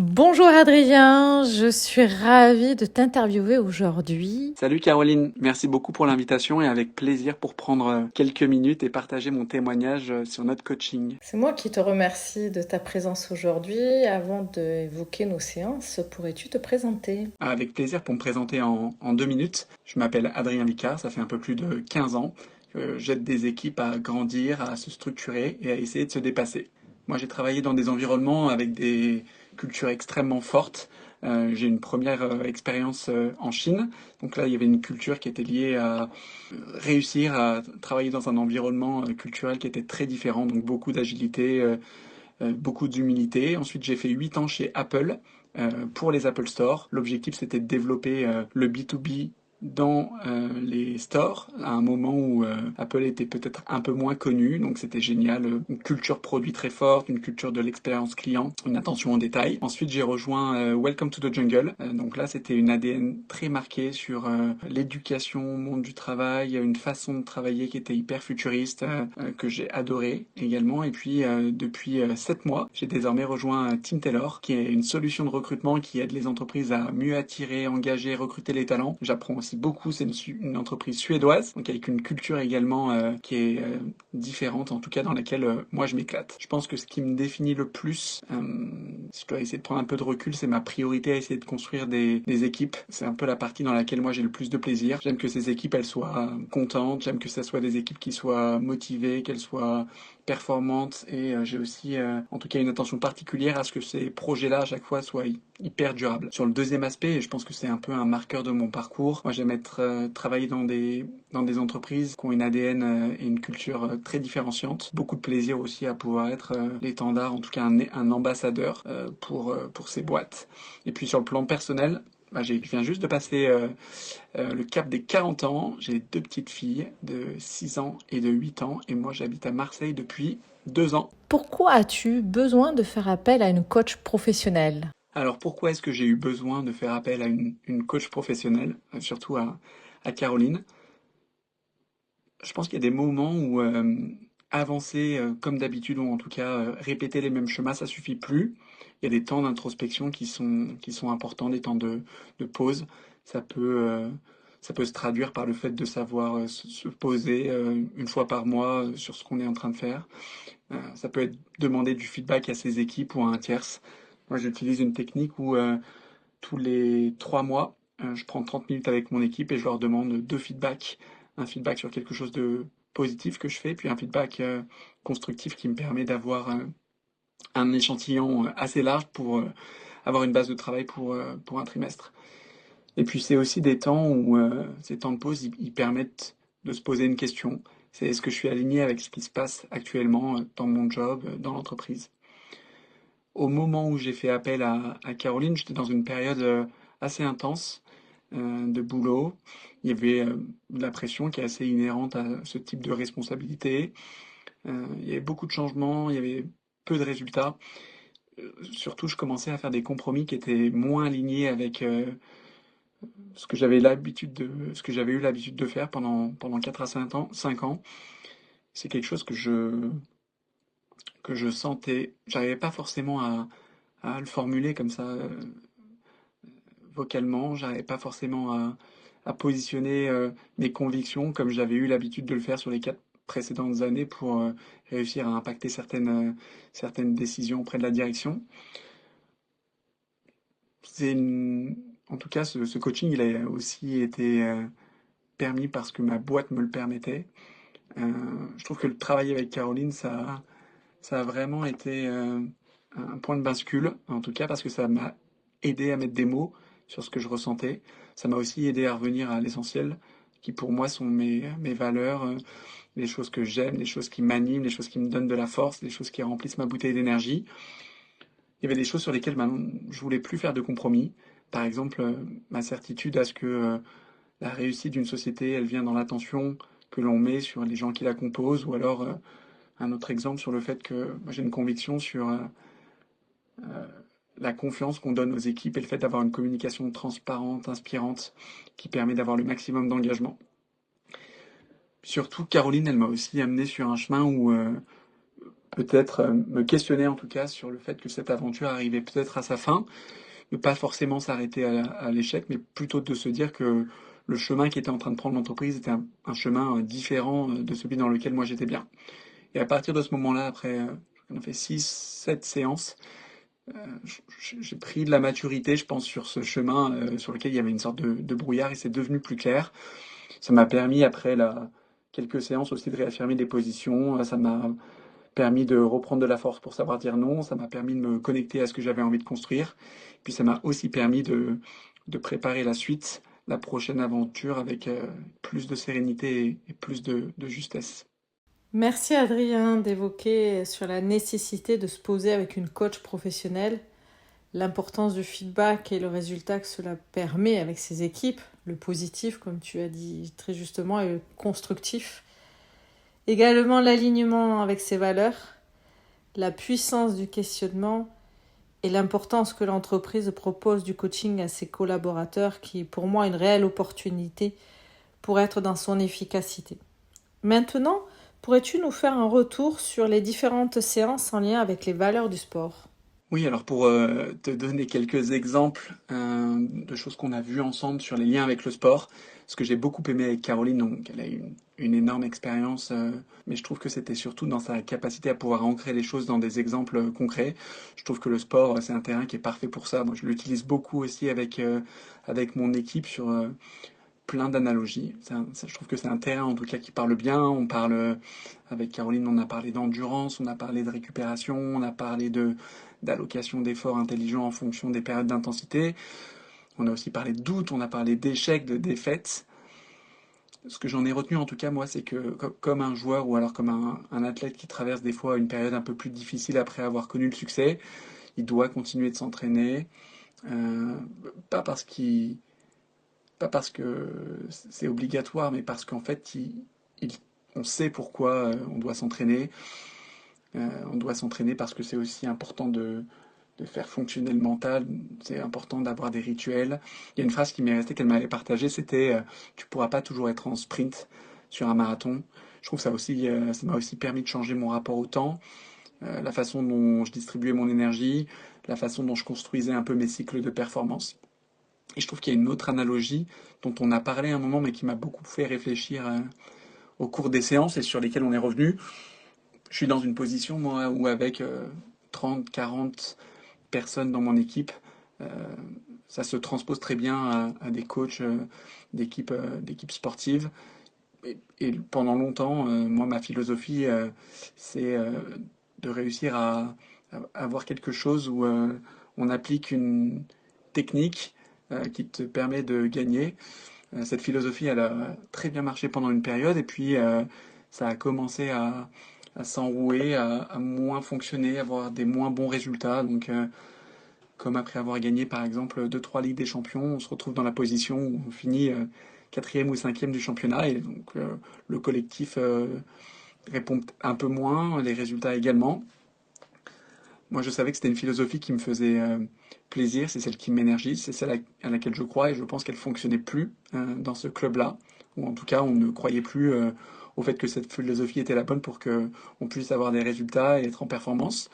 Bonjour Adrien, je suis ravie de t'interviewer aujourd'hui. Salut Caroline, merci beaucoup pour l'invitation et avec plaisir pour prendre quelques minutes et partager mon témoignage sur notre coaching. C'est moi qui te remercie de ta présence aujourd'hui. Avant d'évoquer nos séances, pourrais-tu te présenter? Avec plaisir pour me présenter en 2 minutes. Je m'appelle Adrien Licard, ça fait un peu plus de 15 ans que j'aide des équipes à grandir, à se structurer et à essayer de se dépasser. Moi j'ai travaillé dans des environnements avec des cultures extrêmement fortes. J'ai une première expérience en Chine. Donc là, il y avait une culture qui était liée à réussir à travailler dans un environnement culturel qui était très différent, donc beaucoup d'agilité, beaucoup d'humilité. Ensuite, j'ai fait 8 ans chez Apple pour les Apple Store. L'objectif, c'était de développer le B2B dans les stores à un moment où Apple était peut-être un peu moins connu, donc c'était génial, une culture produit très forte, une culture de l'expérience client, une attention aux détails. Ensuite j'ai rejoint Welcome to the Jungle, donc là c'était une ADN très marquée sur l'éducation au monde du travail, une façon de travailler qui était hyper futuriste, que j'ai adoré également, et puis depuis 7 mois j'ai désormais rejoint Team Taylor, qui est une solution de recrutement qui aide les entreprises à mieux attirer, engager, recruter les talents. J'apprends aussi beaucoup. C'est une entreprise suédoise, donc avec une culture également qui est différente, en tout cas dans laquelle moi je m'éclate. Je pense que ce qui me définit le plus, si je dois essayer de prendre un peu de recul, c'est ma priorité à essayer de construire des équipes. C'est un peu la partie dans laquelle moi j'ai le plus de plaisir. J'aime que ces équipes elles soient contentes, j'aime que ça soit des équipes qui soient motivées, qu'elles soient performantes et j'ai aussi en tout cas une attention particulière à ce que ces projets-là à chaque fois soient hyper durables. Sur le deuxième aspect, et je pense que c'est un peu un marqueur de mon parcours, moi j'aime être travailler dans des entreprises qui ont une ADN et une culture très différenciante. Beaucoup de plaisir aussi à pouvoir être l'étendard, en tout cas un ambassadeur pour ces boîtes. Et puis sur le plan personnel, bah, je viens juste de passer le cap des 40 ans. J'ai deux petites filles de 6 ans et de 8 ans. Et moi, j'habite à Marseille depuis 2 ans. Pourquoi as-tu besoin de faire appel à une coach professionnelle? Alors, pourquoi est-ce que j'ai eu besoin de faire appel à une coach professionnelle, surtout à Caroline? Je pense qu'il y a des moments où avancer comme d'habitude, ou en tout cas répéter les mêmes chemins, ça suffit plus. Il y a des temps d'introspection qui sont importants, des temps de pause. Ça peut, euh, Ça peut se traduire par le fait de savoir se poser une fois par mois sur ce qu'on est en train de faire. Ça peut être demander du feedback à ses équipes ou à un tierce. Moi, j'utilise une technique où tous les 3 mois, je prends 30 minutes avec mon équipe et je leur demande deux feedbacks. Un feedback sur quelque chose de positif que je fais, puis un feedback constructif qui me permet d'avoir un échantillon assez large pour avoir une base de travail pour un trimestre. Et puis c'est aussi des temps où ces temps de pause, ils permettent de se poser une question. C'est est-ce que je suis aligné avec ce qui se passe actuellement dans mon job, dans l'entreprise? Au moment où j'ai fait appel à Caroline, j'étais dans une période assez intense de boulot. Il y avait de la pression qui est assez inhérente à ce type de responsabilité. Il y avait beaucoup de changements, il y avait peu de résultats. Surtout, je commençais à faire des compromis qui étaient moins alignés avec ce que j'avais eu l'habitude de faire pendant 4 à 5 ans. 5 ans. C'est quelque chose que je sentais. J'arrivais pas forcément à le formuler comme ça vocalement. J'arrivais pas forcément à positionner mes convictions comme j'avais eu l'habitude de le faire sur les 4 précédentes années pour réussir à impacter certaines décisions auprès de la direction. C'est En tout cas, ce coaching, il a aussi été permis parce que ma boîte me le permettait. Je trouve que le travail avec Caroline, ça a vraiment été un point de bascule, en tout cas parce que ça m'a aidé à mettre des mots sur ce que je ressentais. Ça m'a aussi aidé à revenir à l'essentiel, qui pour moi sont mes valeurs, les choses que j'aime, les choses qui m'animent, les choses qui me donnent de la force, les choses qui remplissent ma bouteille d'énergie. Il y avait des choses sur lesquelles je voulais plus faire de compromis. Par exemple, ma certitude à ce que la réussite d'une société, elle vient dans l'attention que l'on met sur les gens qui la composent, ou alors un autre exemple sur le fait que moi, j'ai une conviction sur la confiance qu'on donne aux équipes et le fait d'avoir une communication transparente, inspirante, qui permet d'avoir le maximum d'engagement. Surtout, Caroline, elle m'a aussi amené sur un chemin où peut-être me questionner en tout cas sur le fait que cette aventure arrivait peut-être à sa fin, ne pas forcément s'arrêter à l'échec, mais plutôt de se dire que le chemin qui était en train de prendre l'entreprise était un chemin différent de celui dans lequel moi j'étais bien. Et à partir de ce moment-là, après, on a fait 6, 7 séances, j'ai pris de la maturité, je pense, sur ce chemin sur lequel il y avait une sorte de brouillard et c'est devenu plus clair. Ça m'a permis, après quelques séances aussi, de réaffirmer des positions. Ça m'a permis de reprendre de la force pour savoir dire non. Ça m'a permis de me connecter à ce que j'avais envie de construire. Puis ça m'a aussi permis de préparer la suite, la prochaine aventure avec plus de sérénité et plus de justesse. Merci Adrien d'évoquer sur la nécessité de se poser avec une coach professionnelle, l'importance du feedback et le résultat que cela permet avec ses équipes, le positif comme tu as dit très justement et le constructif. Également l'alignement avec ses valeurs, la puissance du questionnement et l'importance que l'entreprise propose du coaching à ses collaborateurs qui est pour moi une réelle opportunité pour être dans son efficacité. Maintenant, pourrais-tu nous faire un retour sur les différentes séances en lien avec les valeurs du sport ? Oui, alors pour te donner quelques exemples de choses qu'on a vues ensemble sur les liens avec le sport, ce que j'ai beaucoup aimé avec Caroline, donc elle a une énorme expérience, mais je trouve que c'était surtout dans sa capacité à pouvoir ancrer les choses dans des exemples concrets. Je trouve que le sport, c'est un terrain qui est parfait pour ça. Moi, je l'utilise beaucoup aussi avec mon équipe sur plein d'analogies. Je trouve que c'est un terrain en tout cas qui parle bien. On parle avec Caroline, on a parlé d'endurance, on a parlé de récupération, on a parlé de d'allocation d'efforts intelligents en fonction des périodes d'intensité. On a aussi parlé de doute, on a parlé d'échecs, de défaites. Ce que j'en ai retenu en tout cas moi, c'est que comme un joueur ou alors comme un athlète qui traverse des fois une période un peu plus difficile après avoir connu le succès, il doit continuer de s'entraîner, euh, pas parce qu'il pas parce que c'est obligatoire, mais parce qu'en fait, il- on sait pourquoi on doit s'entraîner. On doit s'entraîner parce que c'est aussi important de faire fonctionner le mental. C'est important d'avoir des rituels. Il y a une phrase qui m'est restée qu'elle m'avait partagée, c'était tu pourras pas toujours être en sprint sur un marathon. Je trouve que ça m'a aussi permis de changer mon rapport au temps, la façon dont je distribuais mon énergie, la façon dont je construisais un peu mes cycles de performance. Et je trouve qu'il y a une autre analogie dont on a parlé à un moment, mais qui m'a beaucoup fait réfléchir au cours des séances et sur lesquelles on est revenu. Je suis dans une position, moi, où avec 30, 40 personnes dans mon équipe, euh, ça se transpose très bien à des coachs d'équipes sportives. Et pendant longtemps, moi, ma philosophie, c'est de réussir à avoir quelque chose où on applique une technique qui te permet de gagner. Cette philosophie, elle a très bien marché pendant une période, et puis ça a commencé à s'enrouer, à moins fonctionner, à avoir des moins bons résultats. Donc, comme après avoir gagné par exemple deux trois Ligues des Champions, on se retrouve dans la position où on finit quatrième ou cinquième du championnat, et donc le collectif répond un peu moins, les résultats également. Moi, je savais que c'était une philosophie qui me faisait plaisir, c'est celle qui m'énergise, c'est celle à laquelle je crois, et je pense qu'elle fonctionnait plus dans ce club-là, ou en tout cas, on ne croyait plus au fait que cette philosophie était la bonne pour que on puisse avoir des résultats et être en performance.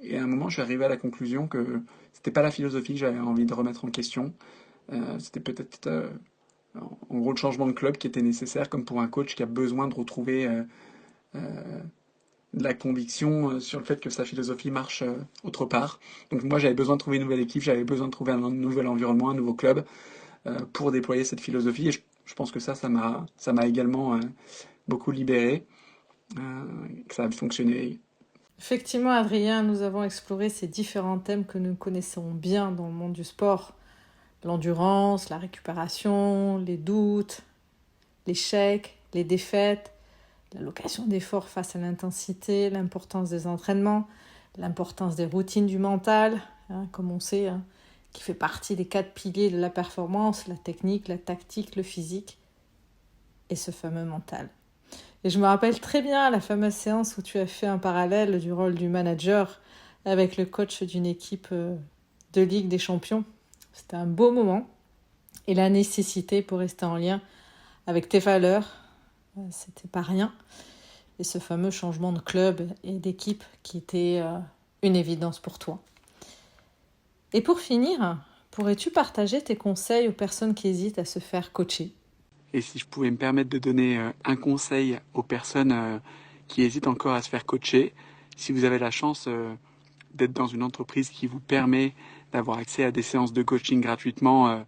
Et à un moment, je suis arrivé à la conclusion que c'était pas la philosophie que j'avais envie de remettre en question. C'était peut-être en gros le changement de club qui était nécessaire, comme pour un coach qui a besoin de retrouver de la conviction sur le fait que sa philosophie marche autre part. Donc moi, j'avais besoin de trouver une nouvelle équipe, j'avais besoin de trouver un nouvel environnement, un nouveau club pour déployer cette philosophie. Et je pense que ça m'a également beaucoup libéré, que ça a fonctionné. Effectivement, Adrien, nous avons exploré ces différents thèmes que nous connaissons bien dans le monde du sport. L'endurance, la récupération, les doutes, l'échec, les défaites, l'allocation d'efforts face à l'intensité, l'importance des entraînements, l'importance des routines du mental, comme on sait, qui fait partie des 4 piliers de la performance, la technique, la tactique, le physique et ce fameux mental. Et je me rappelle très bien la fameuse séance où tu as fait un parallèle du rôle du manager avec le coach d'une équipe de Ligue des Champions. C'était un beau moment. Et la nécessité pour rester en lien avec tes valeurs, c'était pas rien. et ce fameux changement de club et d'équipe qui était une évidence pour toi. Et pour finir, pourrais-tu partager tes conseils aux personnes qui hésitent à se faire coacher ? Et si je pouvais me permettre de donner un conseil aux personnes qui hésitent encore à se faire coacher, si vous avez la chance d'être dans une entreprise qui vous permet d'avoir accès à des séances de coaching gratuitement,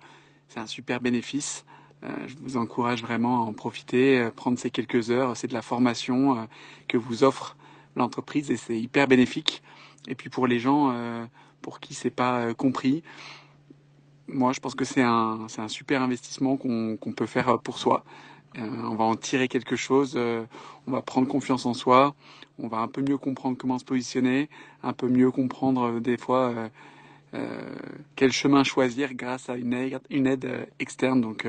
c'est un super bénéfice. Je vous encourage vraiment à en profiter, prendre ces quelques heures. C'est de la formation que vous offre l'entreprise et c'est hyper bénéfique. Et puis pour les gens pour qui c'est pas compris, moi je pense que c'est un super investissement qu'on peut faire pour soi. On va en tirer quelque chose, on va prendre confiance en soi, on va un peu mieux comprendre comment se positionner, un peu mieux comprendre des fois quel chemin choisir grâce à une aide externe. Donc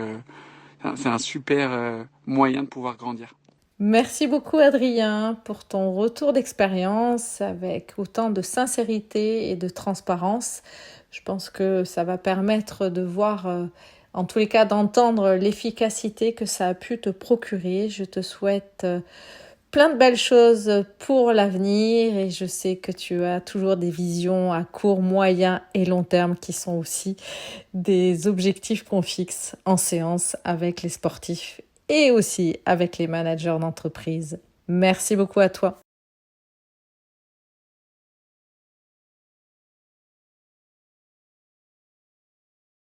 c'est un super moyen de pouvoir grandir. Merci beaucoup Adrien pour ton retour d'expérience avec autant de sincérité et de transparence. Je pense que ça va permettre de voir, en tous les cas d'entendre l'efficacité que ça a pu te procurer. Je te souhaite plein de belles choses pour l'avenir et je sais que tu as toujours des visions à court, moyen et long terme qui sont aussi des objectifs qu'on fixe en séance avec les sportifs et aussi avec les managers d'entreprise. Merci beaucoup à toi.